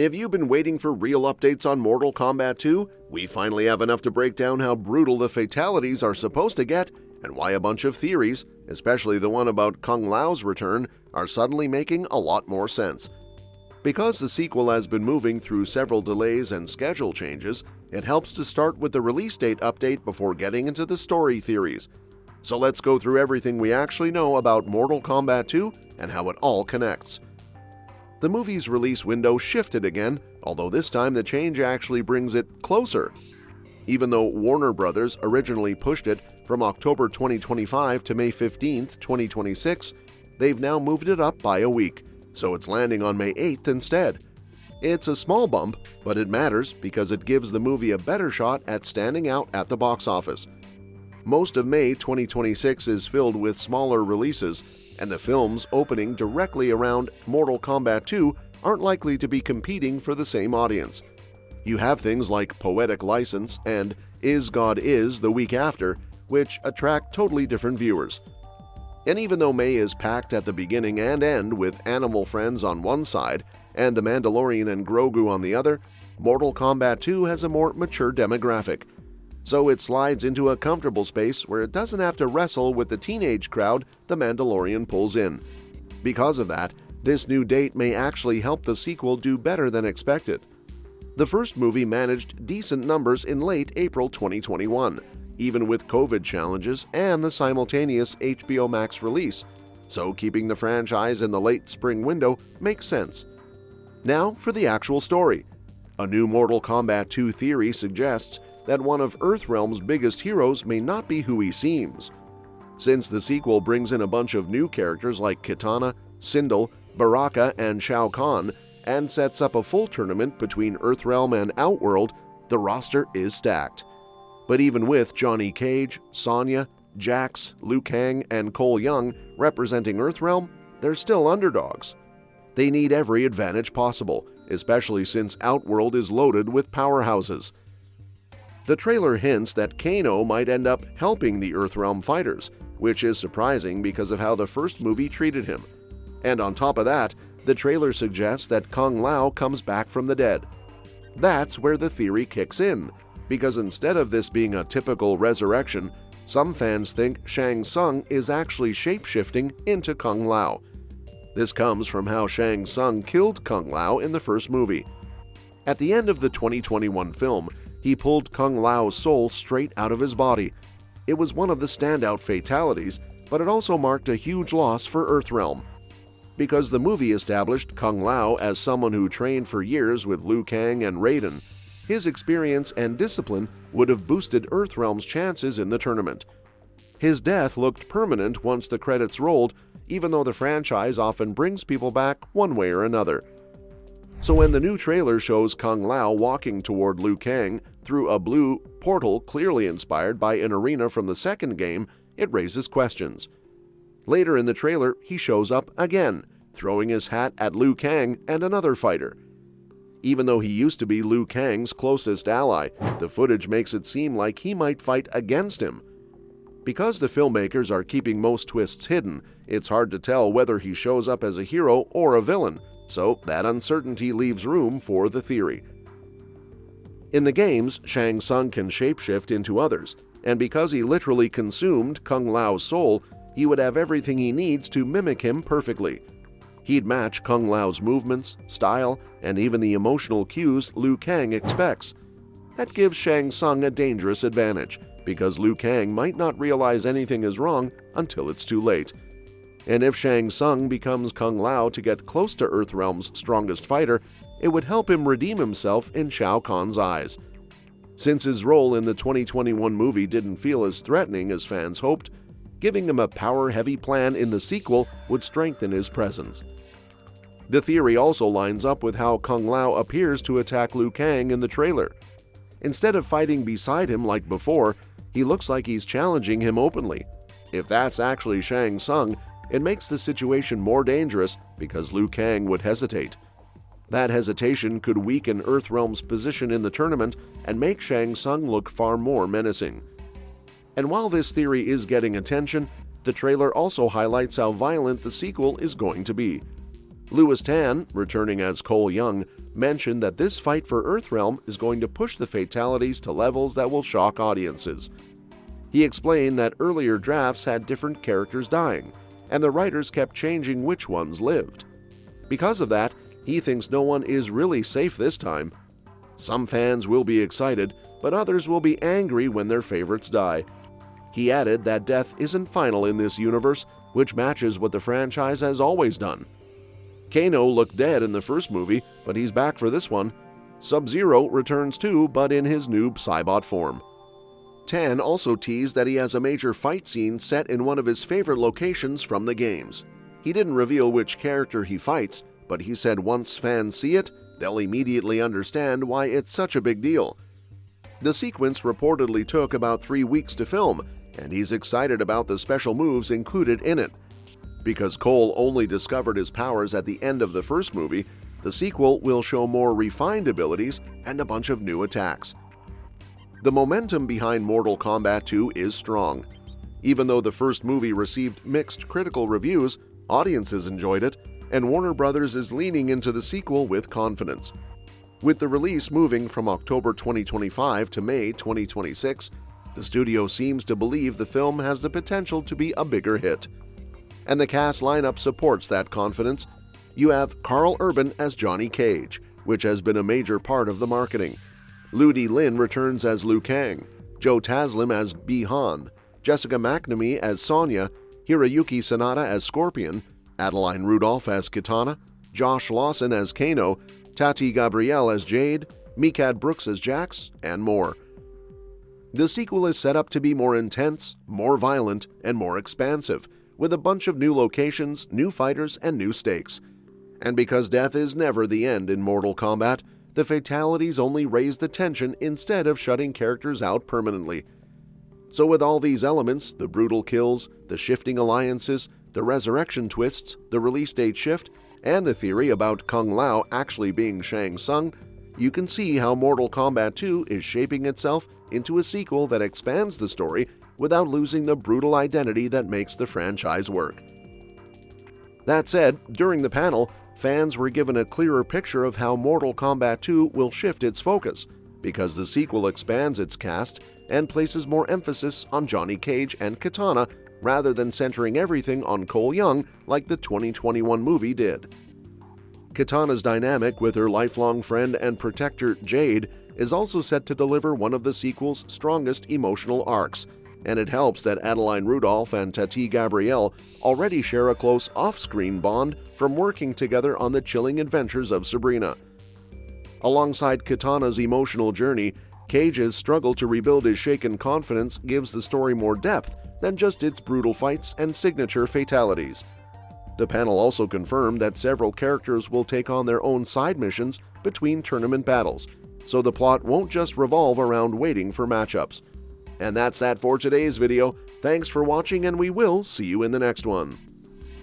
Have you been waiting for real updates on Mortal Kombat 2? We finally have enough to break down how brutal the fatalities are supposed to get and why a bunch of theories, especially the one about Kung Lao's return, are suddenly making a lot more sense. Because the sequel has been moving through several delays and schedule changes, it helps to start with the release date update before getting into the story theories. So let's go through everything we actually know about Mortal Kombat 2 and how it all connects. The movie's release window shifted again, although this time the change actually brings it closer. Even though Warner Brothers originally pushed it from October 2025 to May 15, 2026, they've now moved it up by a week, so it's landing on May 8th instead. It's a small bump, but it matters because it gives the movie a better shot at standing out at the box office. Most of May 2026 is filled with smaller releases, and the films opening directly around Mortal Kombat 2 aren't likely to be competing for the same audience. You have things like Poetic License and Is God Is the week after, which attract totally different viewers. And even though May is packed at the beginning and end with Animal Friends on one side and The Mandalorian and Grogu on the other, Mortal Kombat 2 has a more mature demographic. So it slides into a comfortable space where it doesn't have to wrestle with the teenage crowd The Mandalorian pulls in. Because of that, this new date may actually help the sequel do better than expected. The first movie managed decent numbers in late April 2021, even with COVID challenges and the simultaneous HBO Max release, so keeping the franchise in the late spring window makes sense. Now for the actual story. A new Mortal Kombat 2 theory suggests that one of Earthrealm's biggest heroes may not be who he seems. Since the sequel brings in a bunch of new characters like Kitana, Sindel, Baraka, and Shao Kahn, and sets up a full tournament between Earthrealm and Outworld, the roster is stacked. But even with Johnny Cage, Sonya, Jax, Liu Kang, and Cole Young representing Earthrealm, they're still underdogs. They need every advantage possible, especially since Outworld is loaded with powerhouses. The trailer hints that Kano might end up helping the Earthrealm fighters, which is surprising because of how the first movie treated him. And on top of that, the trailer suggests that Kung Lao comes back from the dead. That's where the theory kicks in, because instead of this being a typical resurrection, some fans think Shang Tsung is actually shape-shifting into Kung Lao. This comes from how Shang Tsung killed Kung Lao in the first movie. At the end of the 2021 film, he pulled Kung Lao's soul straight out of his body. It was one of the standout fatalities, but it also marked a huge loss for Earthrealm. Because the movie established Kung Lao as someone who trained for years with Liu Kang and Raiden, his experience and discipline would have boosted Earthrealm's chances in the tournament. His death looked permanent once the credits rolled, even though the franchise often brings people back one way or another. So when the new trailer shows Kung Lao walking toward Liu Kang through a blue portal clearly inspired by an arena from the second game, it raises questions. Later in the trailer, he shows up again, throwing his hat at Liu Kang and another fighter. Even though he used to be Liu Kang's closest ally, the footage makes it seem like he might fight against him. Because the filmmakers are keeping most twists hidden, it's hard to tell whether he shows up as a hero or a villain, so that uncertainty leaves room for the theory. In the games, Shang Tsung can shapeshift into others, and because he literally consumed Kung Lao's soul, he would have everything he needs to mimic him perfectly. He'd match Kung Lao's movements, style, and even the emotional cues Liu Kang expects. That gives Shang Tsung a dangerous advantage, because Liu Kang might not realize anything is wrong until it's too late. And if Shang Tsung becomes Kung Lao to get close to Earthrealm's strongest fighter, it would help him redeem himself in Shao Kahn's eyes. Since his role in the 2021 movie didn't feel as threatening as fans hoped, giving him a power-heavy plan in the sequel would strengthen his presence. The theory also lines up with how Kung Lao appears to attack Liu Kang in the trailer. Instead of fighting beside him like before, he looks like he's challenging him openly. If that's actually Shang Tsung, it makes the situation more dangerous because Liu Kang would hesitate. That hesitation could weaken Earthrealm's position in the tournament and make Shang Tsung look far more menacing. And while this theory is getting attention, the trailer also highlights how violent the sequel is going to be. Lewis Tan, returning as Cole Young, mentioned that this fight for Earthrealm is going to push the fatalities to levels that will shock audiences. He explained that earlier drafts had different characters dying, and the writers kept changing which ones lived. Because of that, he thinks no one is really safe this time. Some fans will be excited, but others will be angry when their favorites die. He added that death isn't final in this universe, which matches what the franchise has always done. Kano looked dead in the first movie, but he's back for this one. Sub-Zero returns too, but in his new Cybot form. Tan also teased that he has a major fight scene set in one of his favorite locations from the games. He didn't reveal which character he fights, but he said once fans see it, they'll immediately understand why it's such a big deal. The sequence reportedly took about 3 weeks to film, and he's excited about the special moves included in it. Because Cole only discovered his powers at the end of the first movie, the sequel will show more refined abilities and a bunch of new attacks. The momentum behind Mortal Kombat 2 is strong. Even though the first movie received mixed critical reviews, audiences enjoyed it, and Warner Bros. Is leaning into the sequel with confidence. With the release moving from October 2025 to May 2026, the studio seems to believe the film has the potential to be a bigger hit. And the cast lineup supports that confidence. You have Karl Urban as Johnny Cage, which has been a major part of the marketing. Ludi Lin returns as Liu Kang, Joe Taslim as Bi-Han, Jessica McNamee as Sonya, Hiroyuki Sanada as Scorpion, Adeline Rudolph as Kitana, Josh Lawson as Kano, Tati Gabrielle as Jade, Mikad Brooks as Jax, and more. The sequel is set up to be more intense, more violent, and more expansive, with a bunch of new locations, new fighters, and new stakes. And because death is never the end in Mortal Kombat, the fatalities only raise the tension instead of shutting characters out permanently. So with all these elements, the brutal kills, the shifting alliances, the resurrection twists, the release date shift, and the theory about Kung Lao actually being Shang Tsung, you can see how Mortal Kombat 2 is shaping itself into a sequel that expands the story without losing the brutal identity that makes the franchise work. That said, during the panel, fans were given a clearer picture of how Mortal Kombat 2 will shift its focus, because the sequel expands its cast and places more emphasis on Johnny Cage and Kitana rather than centering everything on Cole Young like the 2021 movie did. Kitana's dynamic with her lifelong friend and protector Jade is also set to deliver one of the sequel's strongest emotional arcs, and it helps that Adeline Rudolph and Tati Gabrielle already share a close off-screen bond from working together on the chilling adventures of Sabrina. Alongside Kitana's emotional journey, Cage's struggle to rebuild his shaken confidence gives the story more depth than just its brutal fights and signature fatalities. The panel also confirmed that several characters will take on their own side missions between tournament battles, so the plot won't just revolve around waiting for matchups. And that's that for today's video. Thanks for watching, and we will see you in the next one.